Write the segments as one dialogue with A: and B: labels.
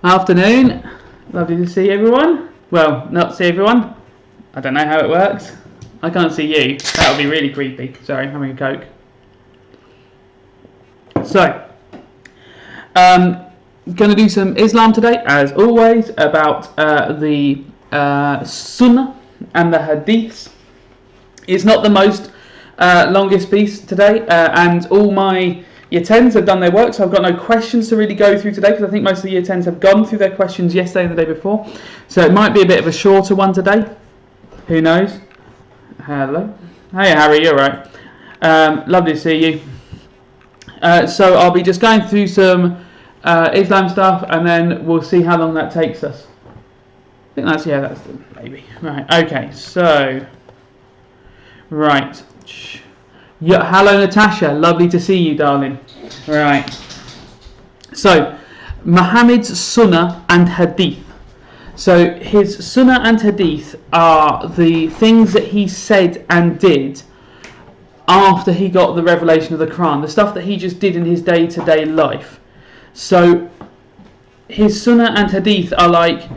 A: Afternoon. Lovely to see everyone. Well, not see everyone. I don't know how it works. I can't see you. That would be really creepy. Sorry, having a Coke. So, going to do some Islam today, as always, about the Sunnah and the Hadiths. It's not the most longest piece today, and all my Year 10s have done their work, so I've got no questions to really go through today, because I think most of the Year 10s have gone through their questions yesterday and the day before. So it might be a bit of a shorter one today. Who knows? Hello. Hey Harry, you're right. Lovely to see you. So I'll be just going through some Islam stuff, and then we'll see how long that takes us. I think that's the baby. Right, okay, so... Right. Yeah, hello Natasha, lovely to see you, darling. Right. So, Muhammad's Sunnah and Hadith. So, his Sunnah and Hadith are the things that he said and did after he got the revelation of the Quran, the stuff that he just did in his day-to-day life. So, his Sunnah and Hadith are like,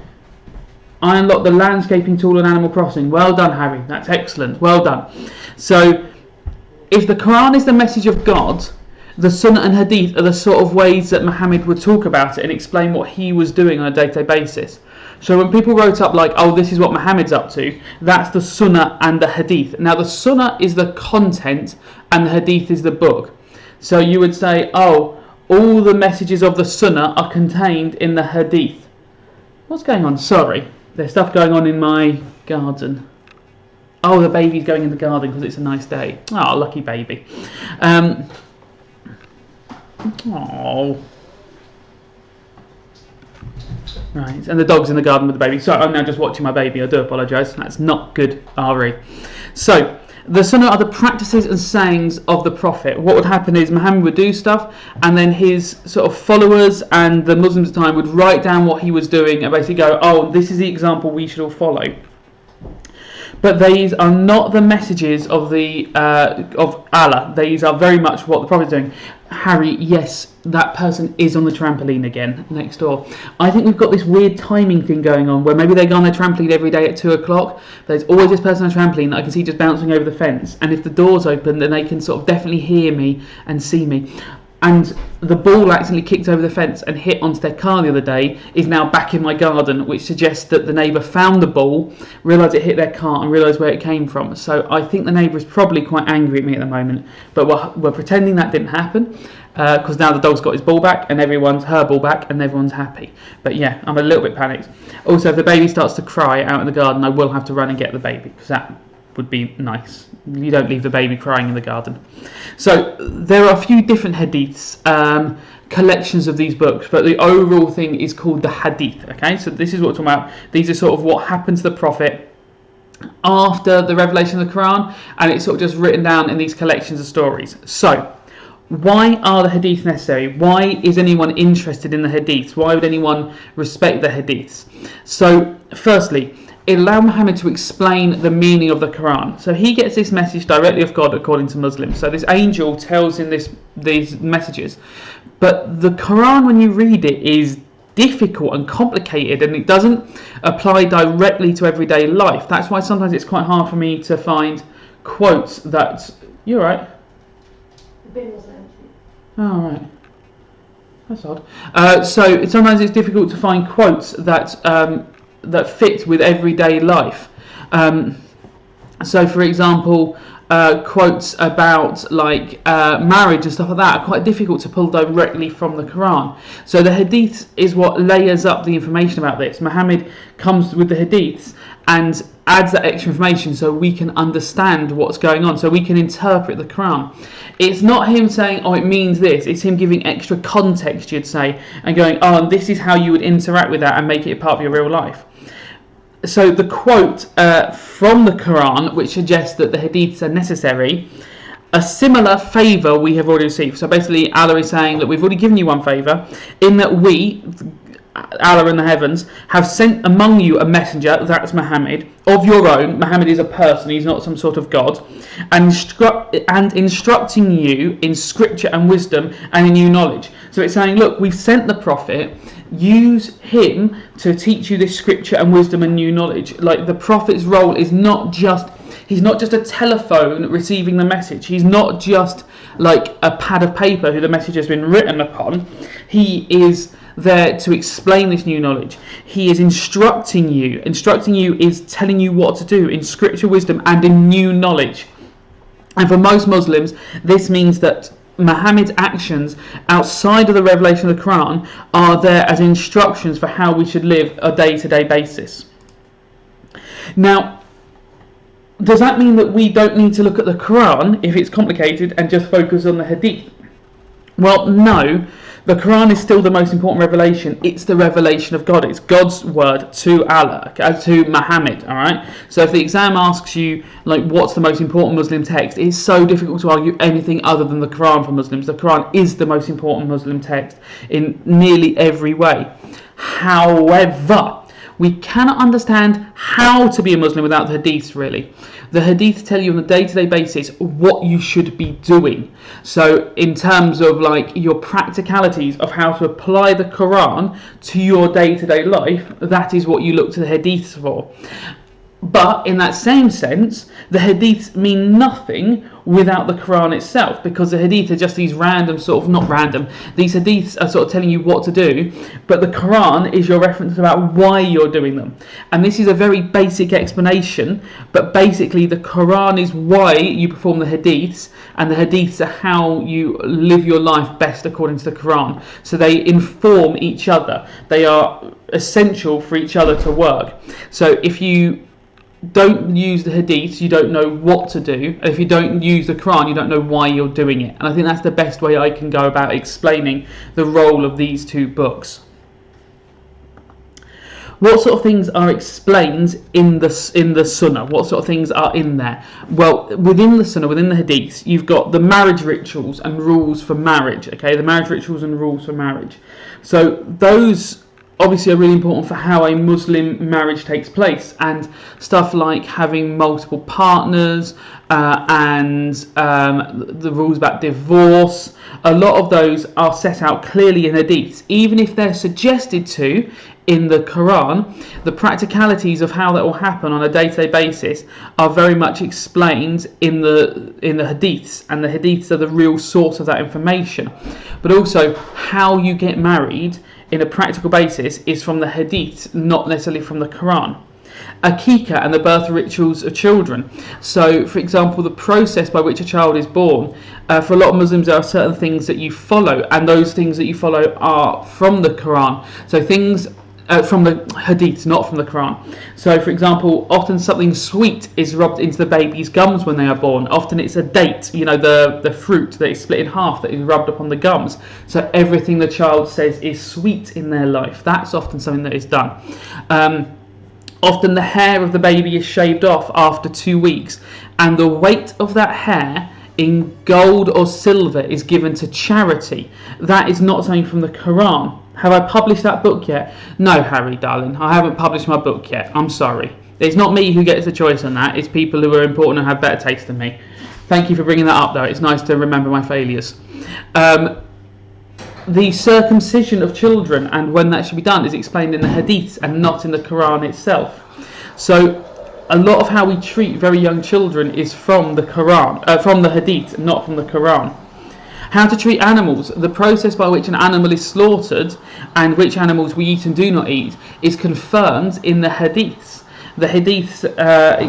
A: I unlocked the landscaping tool on Animal Crossing. Well done, Harry. That's excellent. Well done. So, if the Quran is the message of God, the Sunnah and Hadith are the sort of ways that Muhammad would talk about it and explain what he was doing on a day-to-day basis. So when people wrote up like, oh, this is what Muhammad's up to, that's the Sunnah and the Hadith. Now the Sunnah is the content and the Hadith is the book. So you would say, oh, all the messages of the Sunnah are contained in the Hadith. What's going on? Sorry, there's stuff going on in my garden. Oh, the baby's going in the garden because it's a nice day. Oh, lucky baby. Oh. Right, and the dog's in the garden with the baby. Sorry, I'm now just watching my baby. I do apologise. That's not good, Ari. So, the Sunnah are the practices and sayings of the Prophet. What would happen is Muhammad would do stuff, and then his sort of followers and the Muslims at the time would write down what he was doing and basically go, oh, this is the example we should all follow. But these are not the messages of of Allah. These are very much what the Prophet is doing. Harry, yes, that person is on the trampoline again next door. I think we've got this weird timing thing going on where maybe they go on their trampoline every day at 2 o'clock. There's always this person on a trampoline that I can see just bouncing over the fence. And if the door's open, then they can sort of definitely hear me and see me. And the ball accidentally kicked over the fence and hit onto their car the other day is now back in my garden, which suggests that the neighbour found the ball, realised it hit their car and realised where it came from. So I think the neighbour is probably quite angry at me at the moment, but we're pretending that didn't happen because now the dog's got his ball back and her ball back and everyone's happy. But yeah, I'm a little bit panicked. Also, if the baby starts to cry out in the garden, I will have to run and get the baby because that would be nice. You don't leave the baby crying in the garden. So there are a few different hadiths, collections of these books, but the overall thing is called the hadith. Okay, so this is what we're talking about. These are sort of what happened to the Prophet after the revelation of the Quran, and it's sort of just written down in these collections of stories. So why are the hadiths necessary? Why is anyone interested in the hadiths? Why would anyone respect the hadiths? So firstly, it allowed Muhammad to explain the meaning of the Quran. So he gets this message directly of God according to Muslims. So this angel tells him these messages. But the Quran, when you read it, is difficult and complicated, and it doesn't apply directly to everyday life. That's why sometimes it's quite hard for me to find quotes that... You're right.
B: The bin was empty.
A: Oh, right. That's odd. So sometimes it's difficult to find quotes that fit with everyday life. So for example, quotes about like marriage and stuff like that are quite difficult to pull directly from the Quran. So the hadiths is what layers up the information about this. Muhammad comes with the hadiths and adds that extra information so we can understand what's going on, so we can interpret the Quran. It's not him saying, oh, it means this. It's him giving extra context, you'd say, and going, oh, and this is how you would interact with that and make it a part of your real life. So the quote from the Quran, which suggests that the hadiths are necessary, a similar favour we have already received. So basically Allah is saying that we've already given you one favour, in that we, Allah in the heavens, have sent among you a messenger, that's Muhammad, of your own. Muhammad is a person, he's not some sort of God, and instructing you in scripture and wisdom and in new knowledge. So it's saying, look, we've sent the Prophet use him to teach you this scripture and wisdom and new knowledge. Like, the prophet's role is not just, he's not just a telephone receiving the message. He's not just like a pad of paper who the message has been written upon. He is there to explain this new knowledge. He is instructing you. Instructing you is telling you what to do in scripture, wisdom, and in new knowledge. And for most Muslims, this means that Muhammad's actions outside of the revelation of the Quran are there as instructions for how we should live a day-to-day basis. Now, does that mean that we don't need to look at the Quran if it's complicated and just focus on the Hadith? Well, no. The Quran is still the most important revelation. It's the revelation of God. It's God's word to Allah, to Muhammad. All right. So if the exam asks you, like, what's the most important Muslim text, it's so difficult to argue anything other than the Quran for Muslims. The Quran is the most important Muslim text in nearly every way. However, we cannot understand how to be a Muslim without the Hadiths, really. The Hadiths tell you on a day-to-day basis what you should be doing. So in terms of like your practicalities of how to apply the Quran to your day-to-day life, that is what you look to the Hadiths for. But in that same sense, the Hadiths mean nothing without the Quran itself, because the Hadith are just these random sort of, not random, these Hadiths are sort of telling you what to do, but the Quran is your reference about why you're doing them. And this is a very basic explanation, but basically the Quran is why you perform the Hadiths, and the Hadiths are how you live your life best according to the Quran. So they inform each other. They are essential for each other to work. So if you don't use the Hadiths, you don't know what to do. If you don't use the Quran, you don't know why you're doing it. And I think that's the best way I can go about explaining the role of these two books. What sort of things are explained in the Sunnah? What sort of things are in there? Well, within the Sunnah, within the Hadiths, you've got the marriage rituals and rules for marriage. Okay, the marriage rituals and rules for marriage. So those obviously are really important for how a Muslim marriage takes place, and stuff like having multiple partners and the rules about divorce. A lot of those are set out clearly in Hadiths, even if they're suggested to in the Quran. The practicalities of how that will happen on a day-to-day basis are very much explained in the Hadiths, and the Hadiths are the real source of that information. But also how you get married in a practical basis is from the Hadiths, not necessarily from the Quran. Akika and the birth rituals of children. So, for example, the process by which a child is born. For a lot of Muslims, there are certain things that you follow, and those things that you follow are from the Quran. So things from the Hadiths, not from the Quran. So, for example, often something sweet is rubbed into the baby's gums when they are born. Often it's a date, the fruit that is split in half that is rubbed upon the gums. So everything the child says is sweet in their life. That's often something that is done. Often the hair of the baby is shaved off after 2 weeks, and the weight of that hair in gold or silver is given to charity. That is not something from the Quran. Have I published that book yet? No, Harry, darling, I haven't published my book yet. I'm sorry. It's not me who gets the choice on that. It's people who are important and have better taste than me. Thank you for bringing that up, though. It's nice to remember my failures. The circumcision of children and when that should be done is explained in the Hadiths and not in the Quran itself. So a lot of how we treat very young children is from the Quran, from the Hadith, not from the Quran. How to treat animals. The process by which an animal is slaughtered and which animals we eat and do not eat is confirmed in the Hadiths. The Hadiths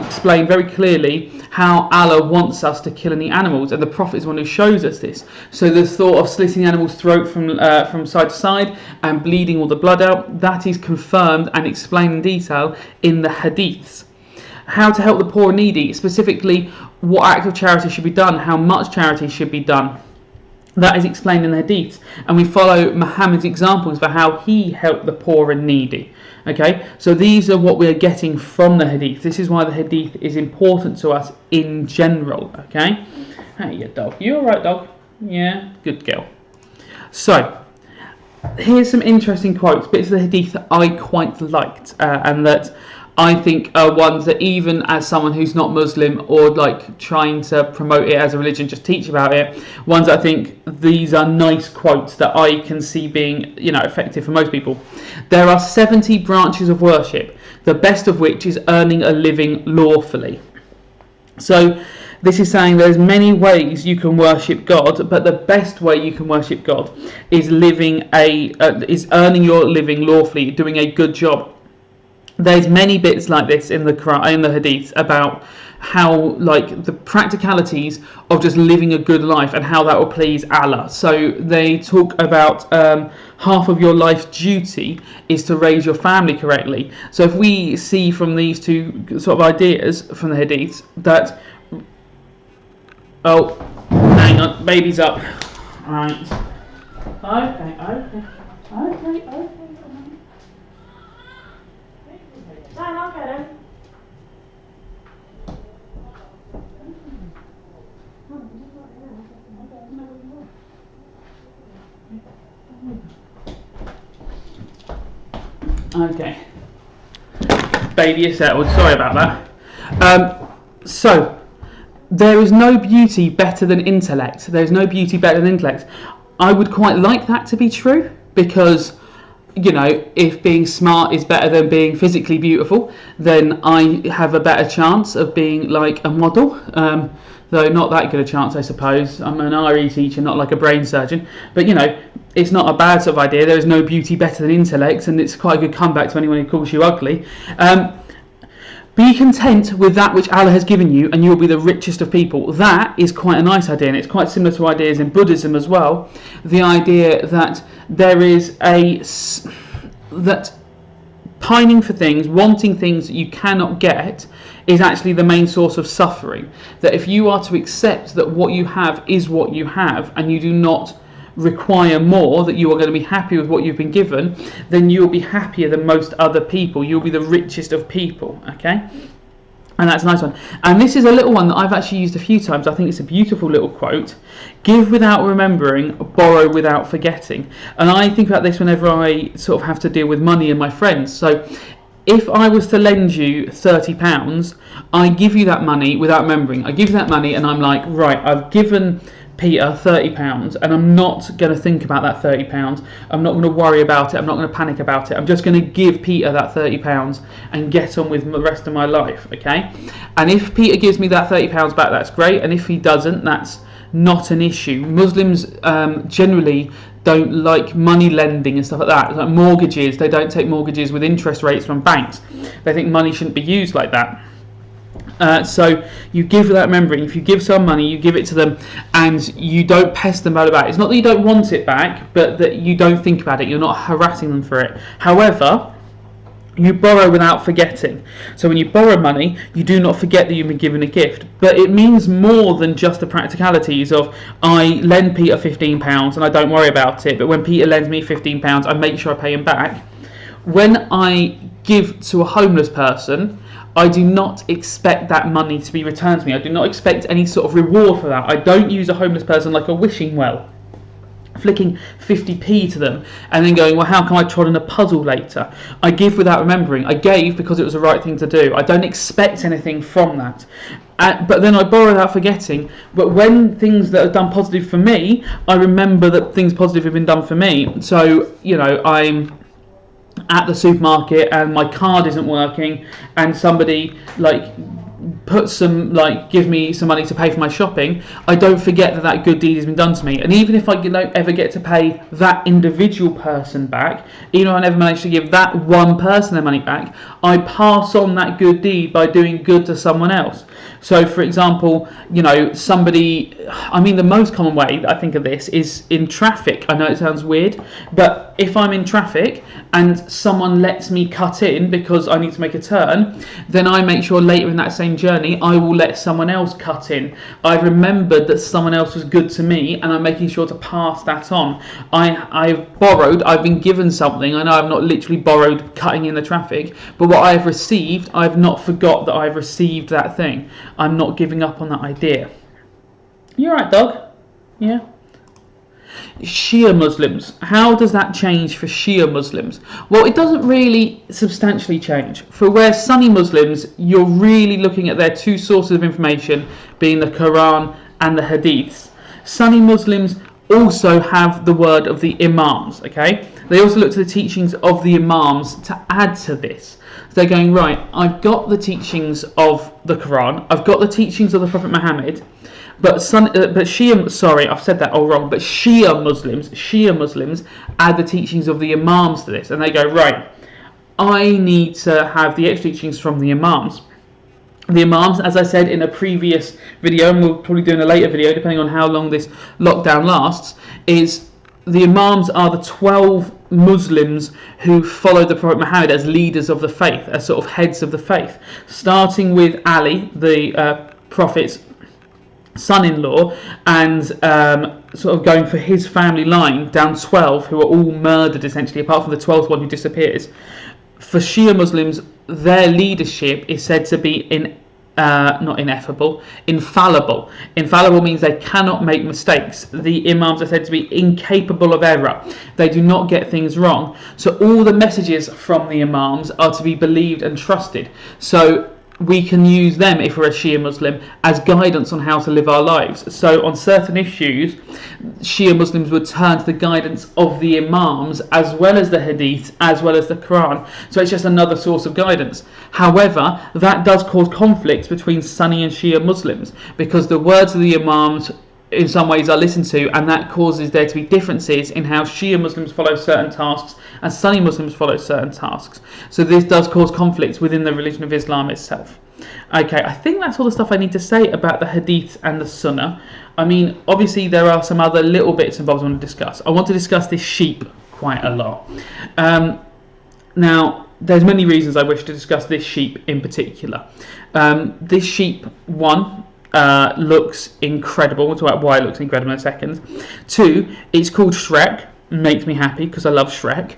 A: explain very clearly how Allah wants us to kill any animals, and the Prophet is one who shows us this. So the thought of slitting the animal's throat from side to side and bleeding all the blood out, that is confirmed and explained in detail in the Hadiths. How to help the poor and needy, specifically what act of charity should be done, how much charity should be done. That is explained in the Hadith, and we follow Muhammad's examples for how he helped the poor and needy. Okay, so these are what we are getting from the Hadith. This is why the Hadith is important to us in general. Okay, hey, you dog, you alright, dog? Yeah, good girl. So here's some interesting quotes, bits of the Hadith that I quite liked and that I think are ones that even as someone who's not Muslim or like trying to promote it as a religion, just teach about it, ones that I think these are nice quotes that I can see being, effective for most people. There are 70 branches of worship, the best of which is earning a living lawfully. So this is saying there's many ways you can worship God, but the best way you can worship God is is earning your living lawfully, doing a good job. There's many bits like this in the Quran, in the Hadith, about how like the practicalities of just living a good life and how that will please Allah. So they talk about half of your life's duty is to raise your family correctly. So if we see from these two sort of ideas from the Hadiths that, oh, hang on, baby's up. Right. Okay.
B: I'll get him.
A: Okay. Baby is settled. Sorry about that. So, there is no beauty better than intellect. There's no beauty better than intellect. I would quite like that to be true, because if being smart is better than being physically beautiful, then I have a better chance of being like a model. Though not that good a chance, I suppose. I'm an RE teacher, not like a brain surgeon. But it's not a bad sort of idea. There is no beauty better than intellect, and it's quite a good comeback to anyone who calls you ugly. Be content with that which Allah has given you, and you will be the richest of people. That is quite a nice idea, and it's quite similar to ideas in Buddhism as well. The idea that there is that pining for things, wanting things that you cannot get, is actually the main source of suffering. That if you are to accept that what you have is what you have, and you do not require more, that you are going to be happy with what you've been given, then you will be happier than most other people. You'll be the richest of people, okay? And that's a nice one. And this is a little one that I've actually used a few times. I think it's a beautiful little quote. Give without remembering, borrow without forgetting. And I think about this whenever I sort of have to deal with money and my friends. So if I was to lend you £30, I give you that money without remembering. I give you that money and I'm like, right, I've given Peter £30 and I'm not going to think about that £30. I'm not going to worry about it. I'm not going to panic about it. I'm just going to give Peter that £30 and get on with the rest of my life, okay? And if Peter gives me that £30 back, that's great. And if he doesn't, that's not an issue. Muslims generally don't like money lending and stuff like that. Like mortgages, they don't take mortgages with interest rates from banks. They think money shouldn't be used like that. So you give without remembering. If you give someone money, you give it to them and you don't pest them about it. It's not that you don't want it back, but that you don't think about it. You're not harassing them for it. However, you borrow without forgetting. So when you borrow money, you do not forget that you've been given a gift. But it means more than just the practicalities of, I lend Peter £15 and I don't worry about it, but when Peter lends me £15, I make sure I pay him back. When I give to a homeless person, I do not expect that money to be returned to me. I do not expect any sort of reward for that. I don't use a homeless person like a wishing well, flicking 50p to them and then going, well, how can I trod in a puzzle later? I give without remembering. I gave because it was the right thing to do. I don't expect anything from that. But then I borrow without forgetting. But when things that are done positive for me, I remember that things positive have been done for me. So, I'm at the supermarket and my card isn't working and somebody gives me some money to pay for my shopping, I don't forget that good deed has been done to me. And even if I don't ever get to pay that individual person back, even if I never manage to give that one person their money back, I pass on that good deed by doing good to someone else. So for example, the most common way that I think of this is in traffic. I know it sounds weird, but if I'm in traffic and someone lets me cut in because I need to make a turn, then I make sure later in that same journey I will let someone else cut in. I've remembered that someone else was good to me and I'm making sure to pass that on. I've borrowed, I've been given something. I know I've not literally borrowed cutting in the traffic, but what I have received, I've not forgot that I've received that thing. I'm not giving up on that idea. You alright, dog? Yeah? Shia Muslims, how does that change for Shia Muslims? Well, it doesn't really substantially change. For where Sunni Muslims, you're really looking at their two sources of information, being the Quran and the Hadiths. Sunni Muslims also have the word of the Imams, okay? They also look to the teachings of the Imams to add to this. So they're going, right, I've got the teachings of the Quran, I've got the teachings of the Prophet Muhammad, but Shia, sorry, I've said that all wrong, but Shia Muslims add the teachings of the Imams to this, and they go, right, I need to have the extra teachings from the Imams. The Imams, as I said in a previous video, and we'll probably do in a later video, depending on how long this lockdown lasts, is the Imams are the 12 Muslims who followed the Prophet Muhammad as leaders of the faith, as sort of heads of the faith, starting with Ali, the Prophet's son-in-law, and sort of going for his family line down 12 who are all murdered essentially, apart from the 12th one who disappears. For Shia Muslims, their leadership is said to be not ineffable, infallible. Infallible means they cannot make mistakes. The Imams are said to be incapable of error. They do not get things wrong. So all the messages from the Imams are to be believed and trusted. So we can use them, if we're a Shia Muslim, as guidance on how to live our lives. So on certain issues, Shia Muslims would turn to the guidance of the Imams, as well as the Hadith, as well as the Quran. So it's just another source of guidance. However, that does cause conflicts between Sunni and Shia Muslims, because the words of the Imams in some ways are listened to, and that causes there to be differences in how Shia Muslims follow certain tasks and Sunni Muslims follow certain tasks. So this does cause conflicts within the religion of Islam itself. Okay, I think that's all the stuff I need to say about the Hadith and the Sunnah. I mean, obviously there are some other little bits and bobs I want to discuss. I want to discuss this sheep quite a lot. Now, there's many reasons I wish to discuss this sheep in particular. This sheep, one, looks incredible. We'll talk about why it looks incredible in a second. Two, it's called Shrek. Makes me happy because I love Shrek.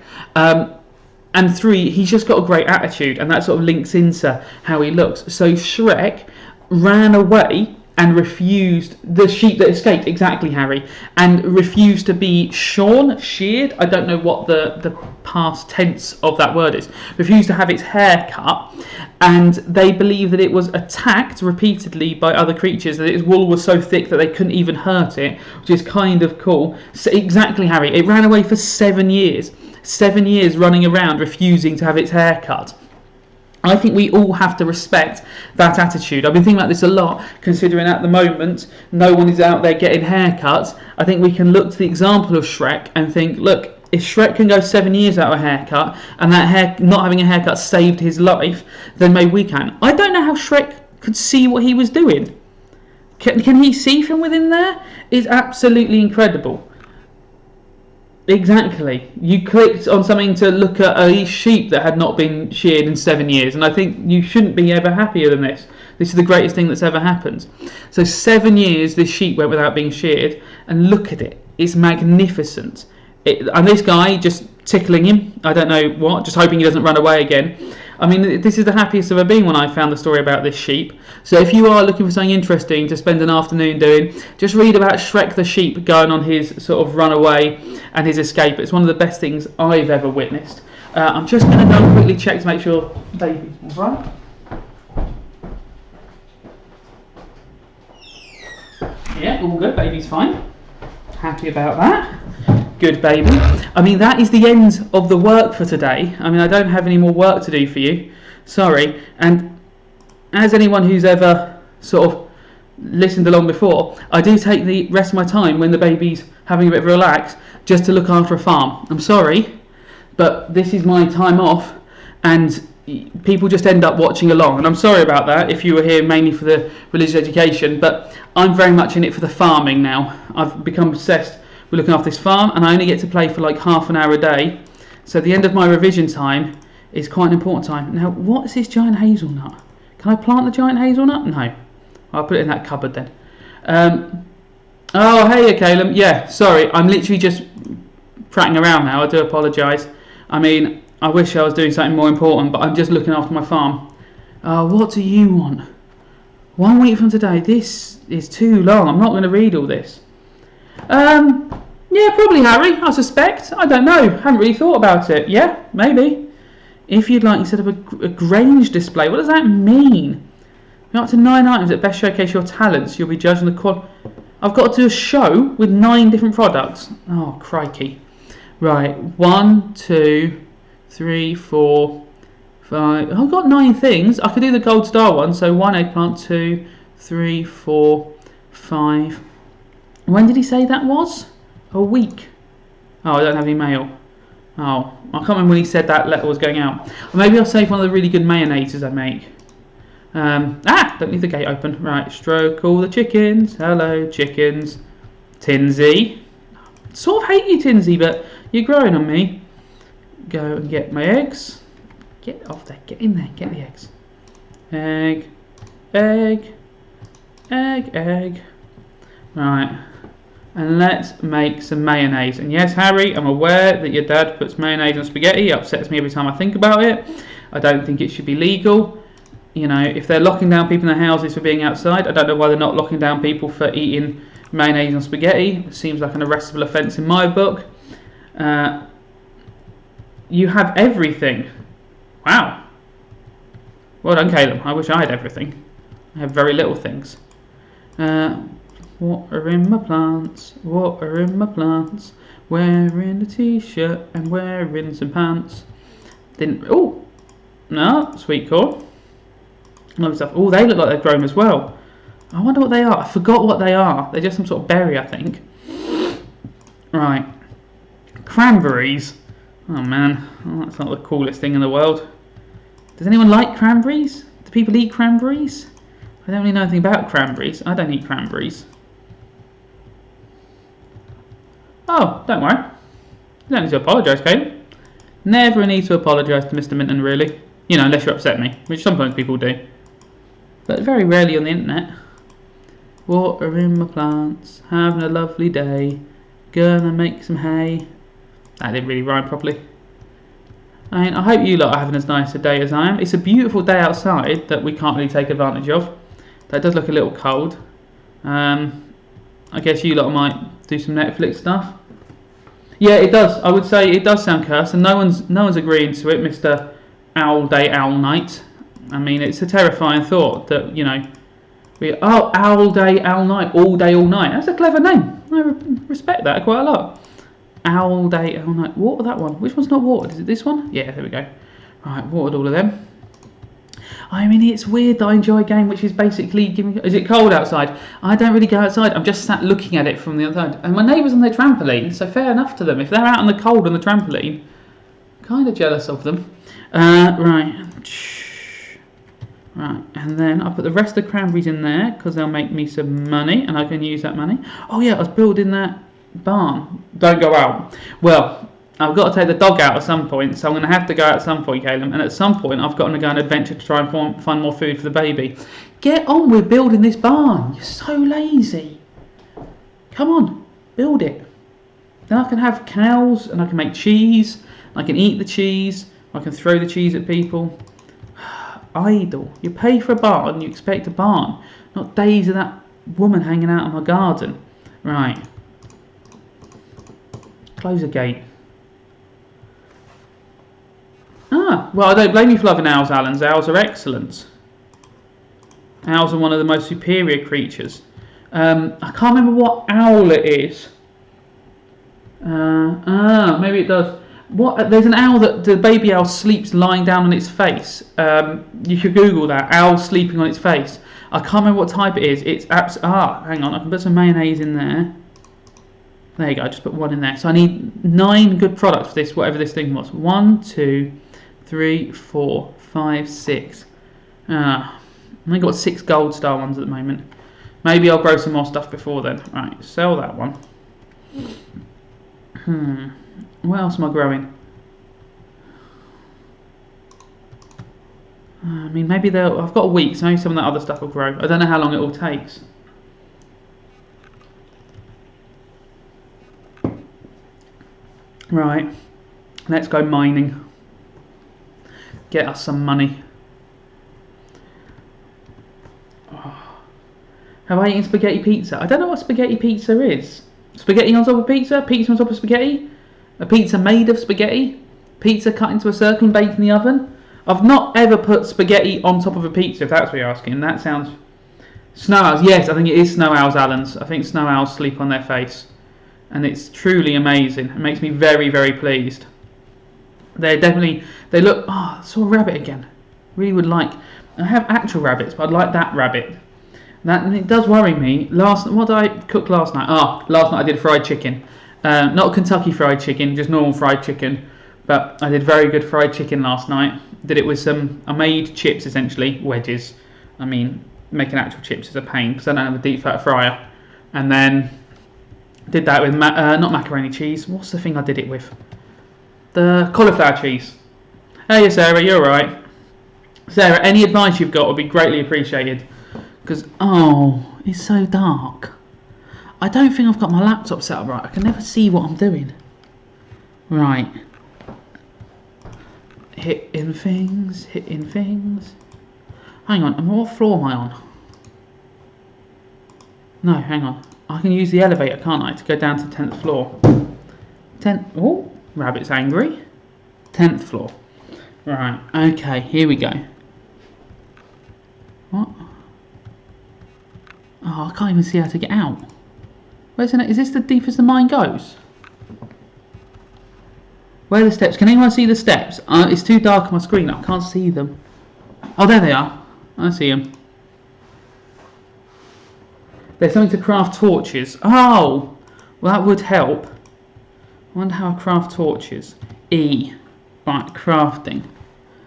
A: And three, he's just got a great attitude, and that sort of links into how he looks. So Shrek ran away and refused, the sheep that escaped, exactly, Harry, and refused to be sheared. I don't know what the past tense of that word is. Refused to have its hair cut, and they believe that it was attacked repeatedly by other creatures, that its wool was so thick that they couldn't even hurt it, which is kind of cool. So exactly, Harry, it ran away for 7 years. 7 years running around refusing to have its hair cut. I think we all have to respect that attitude. I've been thinking about this a lot, considering at the moment no one is out there getting haircuts. I think we can look to the example of Shrek and think, look, if Shrek can go 7 years without a haircut, and not having a haircut saved his life, then maybe we can. I don't know how Shrek could see what he was doing. Can he see from within there? It's absolutely incredible. Exactly. You clicked on something to look at a sheep that had not been sheared in 7 years, and I think you shouldn't be ever happier than this. This is the greatest thing that's ever happened. So 7 years this sheep went without being sheared, and look at it. It's magnificent. And this guy just tickling him, I don't know what, just hoping he doesn't run away again. I mean, this is the happiest I've ever been when I found the story about this sheep. So if you are looking for something interesting to spend an afternoon doing, just read about Shrek the sheep going on his sort of runaway and his escape. It's one of the best things I've ever witnessed. I'm just going to go quickly check to make sure baby's all right. Yeah, all good, baby's fine. Happy about that. Good baby. I mean, that is the end of the work for today. I mean, I don't have any more work to do for you. Sorry. And as anyone who's ever sort of listened along before, I do take the rest of my time when the baby's having a bit of a relax just to look after a farm. I'm sorry, but this is my time off, and people just end up watching along. And I'm sorry about that if you were here mainly for the religious education, but I'm very much in it for the farming now. I've become obsessed. We're looking after this farm, and I only get to play for like half an hour a day. So the end of my revision time is quite an important time. Now, what is this giant hazelnut? Can I plant the giant hazelnut? No. I'll put it in that cupboard then. Oh, hey, Caleb. Yeah, sorry. I'm literally just prattling around now. I do apologise. I mean, I wish I was doing something more important, but I'm just looking after my farm. What do you want? 1 week from today. This is too long. I'm not going to read all this. Yeah, probably Harry, I suspect. I don't know. Haven't really thought about it. Yeah, maybe. If you'd like, instead of a Grange display, what does that mean? You're up to 9 items that best showcase your talents. You'll be judging the quality. I've got to do a show with 9 different products. Oh, crikey. Right, 1, 2, 3, 4, 5. I've got 9 things. I could do the gold star one. So 1 eggplant, 2, 3, 4, 5. When did he say that was? A week. Oh, I don't have any mail. Oh, I can't remember when he said that letter was going out. Or maybe I'll save one of the really good mayonnaises I make. Don't leave the gate open. Right, stroke all the chickens. Hello, chickens. Tinsy. Sort of hate you, Tinsy, but you're growing on me. Go and get my eggs. Get off there. Get in there. Get the eggs. Egg. Egg. Egg. Egg. Right. And let's make some mayonnaise. And yes, Harry, I'm aware that your dad puts mayonnaise on spaghetti. It upsets me every time I think about it. I don't think it should be legal. You know, if they're locking down people in their houses for being outside, I don't know why they're not locking down people for eating mayonnaise on spaghetti. It seems like an arrestable offence in my book. You have everything. Wow. Well done, Caleb. I wish I had everything. I have very little things. Water in my plants, water in my plants, wearing a t-shirt and wearing some pants. Oh, no, sweet corn. Lovely stuff. Oh, they look like they've grown as well. I wonder what they are. I forgot what they are. They're just some sort of berry, I think. Right. Cranberries. Oh man, that's not the coolest thing in the world. Does anyone like cranberries? Do people eat cranberries? I don't really know anything about cranberries. I don't eat cranberries. Oh, don't worry. You don't need to apologise, Kate. Never need to apologise to Mr. Minton, really. You know, unless you upset me, which sometimes people do. But very rarely on the internet. Water in my plants, having a lovely day, gonna make some hay. That didn't really rhyme properly. I mean, I hope you lot are having as nice a day as I am. It's a beautiful day outside that we can't really take advantage of. That does look a little cold. I guess you lot might do some Netflix stuff. Yeah, it does. I would say it does sound cursed, and no one's agreeing to it, Mr. Owl Day, Owl Night. I mean, it's a terrifying thought that, you know, Owl Day, Owl Night, all day, all night. That's a clever name. I respect that quite a lot. Owl Day, Owl Night. Water that one. Which one's not watered? Is it this one? Yeah, there we go. Right, watered all of them. I mean, it's weird that I enjoy a game which is basically giving... Is it cold outside? I don't really go outside. I'm just sat looking at it from the other side. And my neighbour's on their trampoline, so fair enough to them. If they're out in the cold on the trampoline, kind of jealous of them. Right. Right, and then I'll put the rest of the cranberries in there because they'll make me some money and I can use that money. Oh yeah, I was building that barn. Don't go out. Well, I've got to take the dog out at some point, so I'm going to have to go out at some point, Caleb. And at some point, I've got to go on an adventure to try and find more food for the baby. Get on with building this barn. You're so lazy. Come on, build it. Then I can have cows and I can make cheese. I can eat the cheese. I can throw the cheese at people. Idle. You pay for a barn, you expect a barn. Not days of that woman hanging out in my garden. Right. Close the gate. Well, I don't blame you for loving owls, Alan. Owls are excellent. Owls are one of the most superior creatures. I can't remember what owl it is. Maybe it does. There's an owl that the baby owl sleeps lying down on its face. You should Google that. Owl sleeping on its face. I can't remember what type it is. It's hang on. I can put some mayonnaise in there. There you go. I just put 1 in there. So I need 9 good products for this, whatever this thing was. 1, 2, 3, 4, 5, 6. I've only got 6 gold star ones at the moment. Maybe I'll grow some more stuff before then. Right, sell that one. What else am I growing? I mean, maybe I've got a week, so maybe some of that other stuff will grow. I don't know how long it all takes. Right, let's go mining. Get us some money. Oh. Have I eaten spaghetti pizza? I don't know what spaghetti pizza is. Spaghetti on top of pizza? Pizza on top of spaghetti? A pizza made of spaghetti? Pizza cut into a circle and baked in the oven? I've not ever put spaghetti on top of a pizza, if that's what you're asking. That sounds... Snow owls, yes, I think it is snow owls, Alan's. I think snow owls sleep on their face. And it's truly amazing. It makes me very, very pleased. They're definitely... They look... Oh, I saw a rabbit again. Really would like... I have actual rabbits, but I'd like that rabbit. And it does worry me. What did I cook last night? Last night I did fried chicken. Not Kentucky fried chicken, just normal fried chicken. But I did very good fried chicken last night. Did it with some... I made chips, essentially. Wedges. I mean, making actual chips is a pain because I don't have a deep fat fryer. And then did that with... not macaroni cheese. What's the thing I did it with? The cauliflower cheese. Hey, Sarah, you're right. Sarah, any advice you've got would be greatly appreciated. Because, it's so dark. I don't think I've got my laptop set up right. I can never see what I'm doing. Right. Hitting things. Hang on, what floor am I on? No, hang on. I can use the elevator, can't I, to go down to the 10th floor. Oh, rabbit's angry. 10th floor. Right, okay, here we go. What? Oh, I can't even see how to get out. Is this the deepest the mind goes? Where are the steps? Can anyone see the steps? It's too dark on my screen. I can't see them. Oh, there they are. I see them. There's something to craft torches. Oh! Well, that would help. I wonder how I craft torches. E. Right, crafting.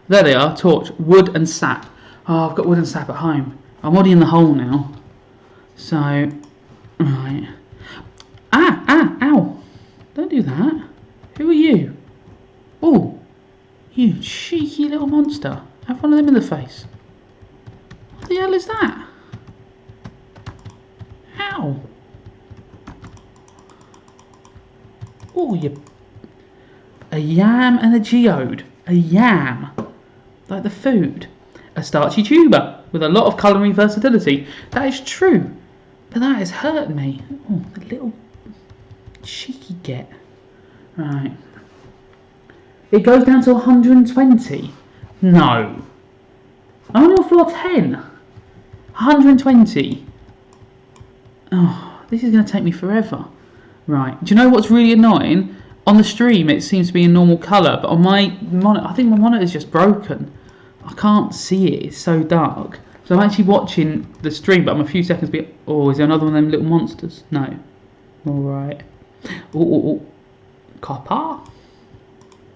A: There they are. Torch. Wood and sap. Oh, I've got wood and sap at home. I'm already in the hole now. So, right. Ow. Don't do that. Who are you? Oh, you cheeky little monster. Have one of them in the face. What the hell is that? Ow. Oh, a yam and a geode. A yam. Like the food. A starchy tuber with a lot of culinary versatility. That is true. But that has hurt me. Oh, the little cheeky get. Right. It goes down to 120. No. I'm on floor 10. 120. Oh, this is going to take me forever. Right. Do you know what's really annoying? On the stream, it seems to be a normal colour, but on my monitor, I think my monitor is just broken. I can't see it. It's so dark. So I'm actually watching the stream, but I'm a few seconds behind. Oh, is there another one of them little monsters? No. Alright. Oh. Copper.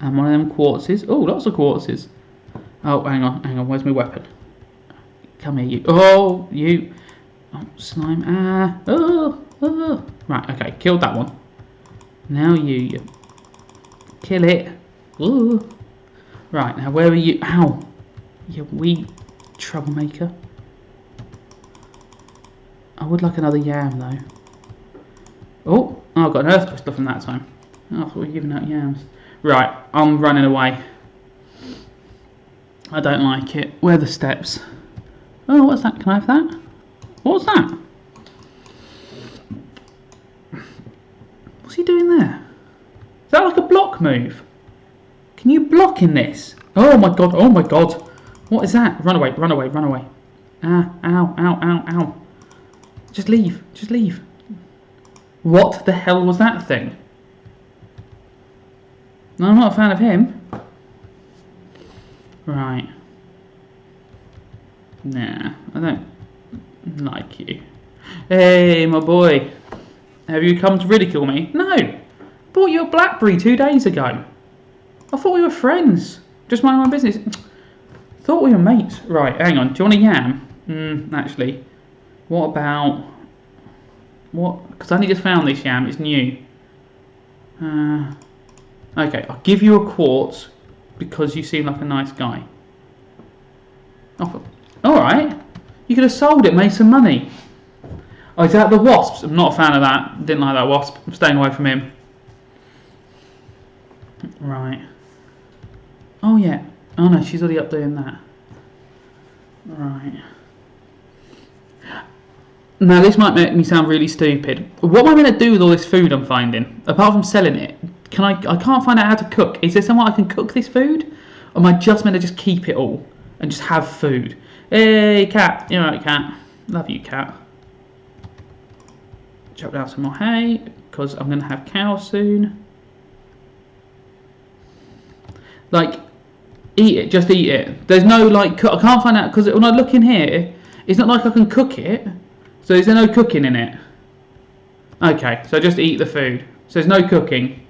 A: And one of them quartzes. Oh, lots of quartzes. Oh, hang on. Where's my weapon? Come here, you. Oh, you. Oh, slime. Right, okay. Killed that one. Now you. Kill it. Ooh. Right, now where are you? Ow. You wee troublemaker. I would like another yam, though. Oh, I got an earth crystal from that time. Oh, I thought we were giving out yams. Right, I'm running away. I don't like it. Where are the steps? Oh, what's that? Can I have that? What's that? What's he doing there? Is that like a block move? Can you block in this? Oh my god, What is that? Run away. Ow. Just leave. What the hell was that thing? No, I'm not a fan of him. Right. Nah, I don't like you. Hey, my boy. Have you come to ridicule me? No. I bought you a BlackBerry 2 days ago. I thought we were friends. Just mind my business. Thought we were mates. Right, hang on. Do you want a yam? Actually. What about... What? Because I only just found this yam. It's new. Okay, I'll give you a quartz because you seem like a nice guy. Alright. You could have sold it, made some money. Oh, is that the wasps? I'm not a fan of that. Didn't like that wasp. I'm staying away from him. Right. Oh, yeah. Oh, no, she's already up doing that. Right. Now this might make me sound really stupid. What am I going to do with all this food I'm finding? Apart from selling it, I can't find out how to cook. Is there somewhere I can cook this food? Or am I just meant to just keep it all and just have food? Hey, cat. You're right, cat. Love you, cat. Chop down some more hay, because I'm going to have cows soon. Like, eat it. Just eat it. There's no, like, I can't find out, because when I look in here, it's not like I can cook it. So is there no cooking in it? Okay, so just eat the food. So there's no cooking.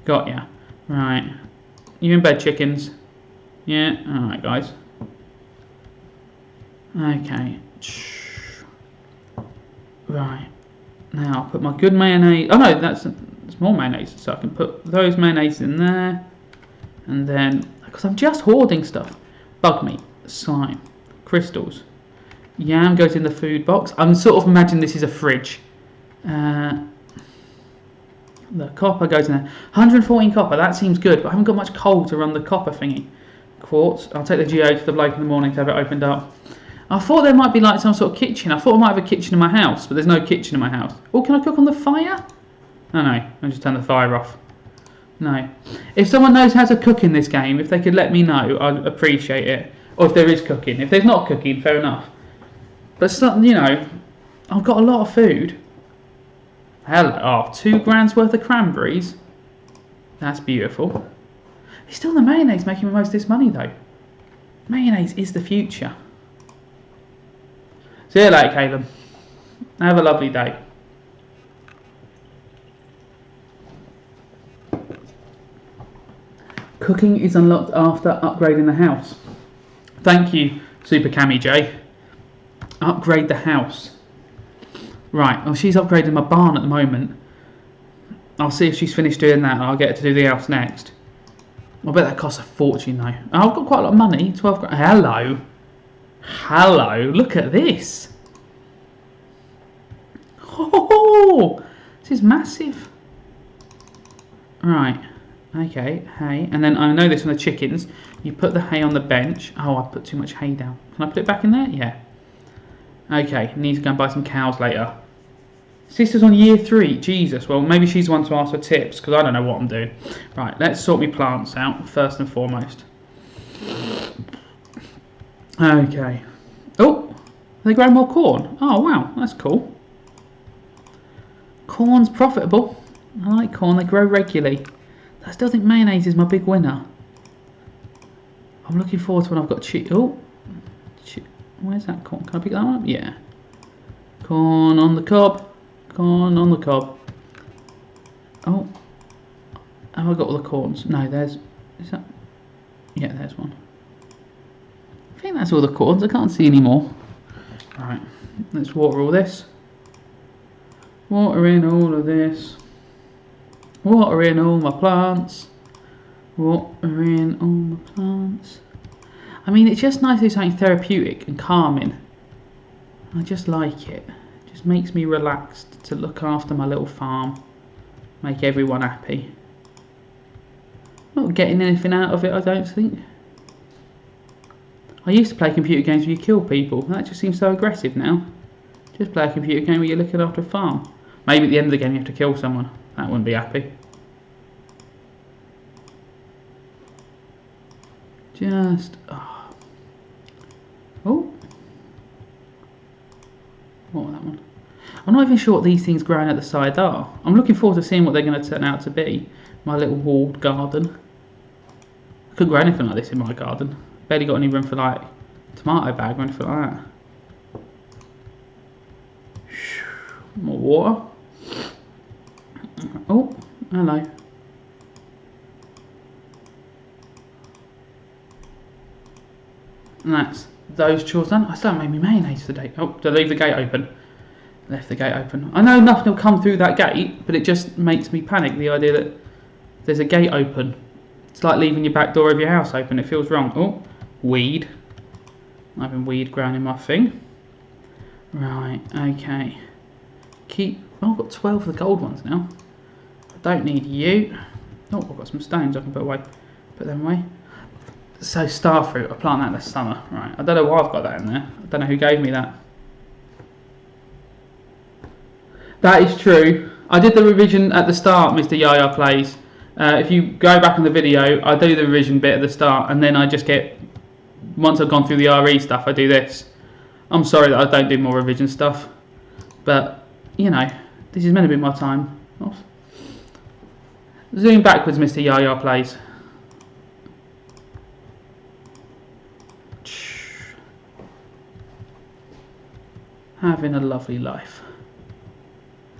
A: Got ya. Right. You in bed, chickens? Yeah? Alright, guys. Okay. Right. Now I'll put my good mayonnaise. Oh no, that's more mayonnaise. So I can put those mayonnaise in there. And then, because I'm just hoarding stuff. Bug meat, slime, crystals. Yam goes in the food box. I'm sort of imagining this is a fridge. The copper goes in there. 114 copper, that seems good, but I haven't got much coal to run the copper thingy. Quartz, I'll take the geo to the bloke in the morning to have it opened up. I thought there might be like some sort of kitchen. I thought I might have a kitchen in my house, but there's no kitchen in my house. Oh, can I cook on the fire? Oh no, I just turn the fire off. No. If someone knows how to cook in this game, if they could let me know, I'd appreciate it. Or if there is cooking. If there's not cooking, fair enough. But some, you know, I've got a lot of food. Hello, oh, 2 grand's worth of cranberries. That's beautiful. It's still the mayonnaise making the most of this money though. Mayonnaise is the future. See you later, Caleb. Have a lovely day. Cooking is unlocked after upgrading the house. Thank you, Super Cammy J. Upgrade the house. Right, well she's upgrading my barn at the moment. I'll see if she's finished doing that and I'll get her to do the house next. I bet that costs a fortune though. Oh, I've got quite a lot of money, 12 grand. Hello. Hello, look at this. Oh, this is massive. Right, okay, hay. And then I know this from the chickens. You put the hay on the bench. Oh, I put too much hay down. Can I put it back in there? Yeah. Okay, need to go and buy some cows later. Sister's on year 3. Jesus, well maybe she's the one to ask for tips because I don't know what I'm doing. Right, let's sort my plants out first and foremost. Okay. Oh, they grow more corn. Oh wow, that's cool. Corn's profitable. I like corn, they grow regularly. I still think mayonnaise is my big winner. I'm looking forward to when I've got where's that corn? Can I pick that one up? Yeah. Corn on the cob. Corn on the cob. Oh. Have I got all the corns? No, is that? Yeah, there's one. I think that's all the corns. I can't see any more. Right. Let's water all this. Water in all of this. Water in all my plants. Water in all my plants. I mean, it's just nice to do something therapeutic and calming. I just like it. It just makes me relaxed to look after my little farm. Make everyone happy. Not getting anything out of it, I don't think. I used to play computer games where you kill people. That just seems so aggressive now. Just play a computer game where you're looking after a farm. Maybe at the end of the game you have to kill someone. That wouldn't be happy. Just... Oh. What was that one? I'm not even sure what these things growing at the side are. I'm looking forward to seeing what they're going to turn out to be. My little walled garden. I couldn't grow anything like this in my garden. Barely got any room for like a tomato bag or anything like that. More water. Oh, hello. And that's those chores done. I still haven't made me mayonnaise today. Oh, did I leave the gate open? Left the gate open. I know nothing will come through that gate, but it just makes me panic, the idea that there's a gate open. It's like leaving your back door of your house open. It feels wrong. Oh, weed. I'm having weed growing in my thing. Right, okay. Oh, I've got 12 of the gold ones now. I don't need you. Oh, I've got some stones I can put away. Put them away. So starfruit, I plant that this summer. Right, I don't know why I've got that in there. I don't know who gave me that. That is true. I did the revision at the start, Mr. Yaya Plays. If you go back on the video, I do the revision bit at the start, and then I just get, once I've gone through the RE stuff, I do this. I'm sorry that I don't do more revision stuff, but, you know, this is meant to be my time. Oops. Zoom backwards, Mr. Yaya Plays. Having a lovely life.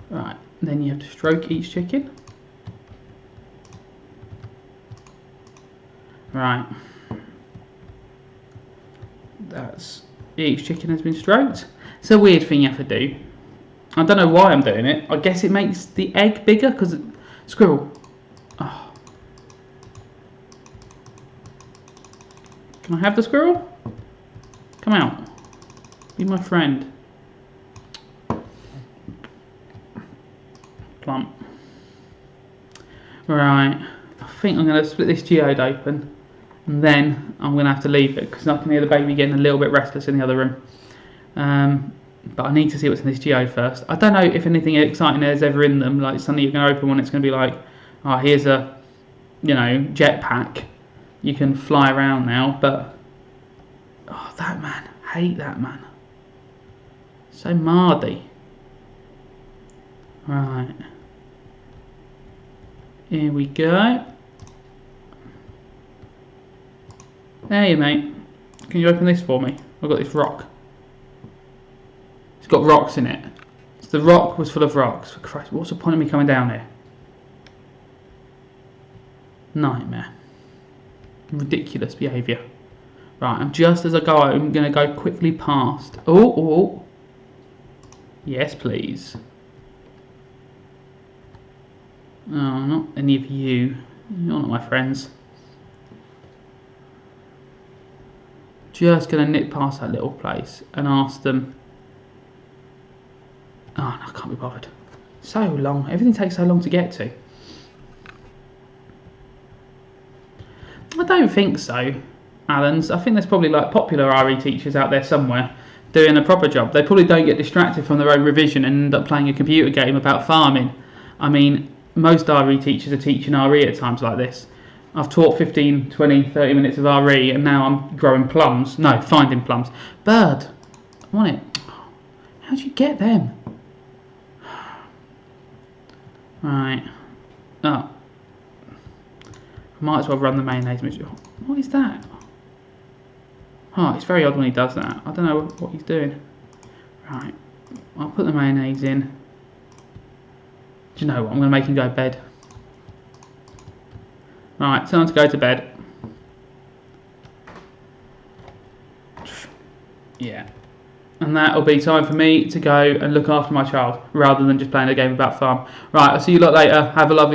A: Right, then you have to stroke each chicken. Right. That's, each chicken has been stroked. It's a weird thing you have to do. I don't know why I'm doing it. I guess it makes the egg bigger because squirrel. Oh. Can I have the squirrel? Come out. Be my friend. Plump. Right. I think I'm going to split this geode open. And then I'm going to have to leave it because I can hear the baby getting a little bit restless in the other room. But I need to see what's in this geode first. I don't know if anything exciting there's ever in them. Like suddenly you're going to open one, it's going to be like, oh, here's a, you know, jetpack. You can fly around now. But, oh, that man. Hate that man. So mardy. Right. Here we go. Hey mate, can you open this for me? I've got this rock. It's got rocks in it. So the rock was full of rocks. For Christ, what's the point of me coming down here? Nightmare. Ridiculous behaviour. Right, and just as I go out, I'm going to go quickly past. Oh. Yes, please. Oh, not any of you. You're not my friends. Just going to nip past that little place and ask them. Oh, no, I can't be bothered. So long. Everything takes so long to get to. I don't think so, Alan's. I think there's probably like popular RE teachers out there somewhere doing a proper job. They probably don't get distracted from their own revision and end up playing a computer game about farming. I mean, most RE teachers are teaching RE at times like this. I've taught 15, 20, 30 minutes of RE and now I'm growing plums. No, finding plums. Bird. I want it. How'd you get them? Right. Oh. I might as well run the mayonnaise mixture. What is that? Oh, it's very odd when he does that. I don't know what he's doing. Right. I'll put the mayonnaise in. Do you know what? I'm going to make him go to bed. Right, time to go to bed. Yeah. And that'll be time for me to go and look after my child rather than just playing a game about farm. Right, I'll see you lot later. Have a lovely day.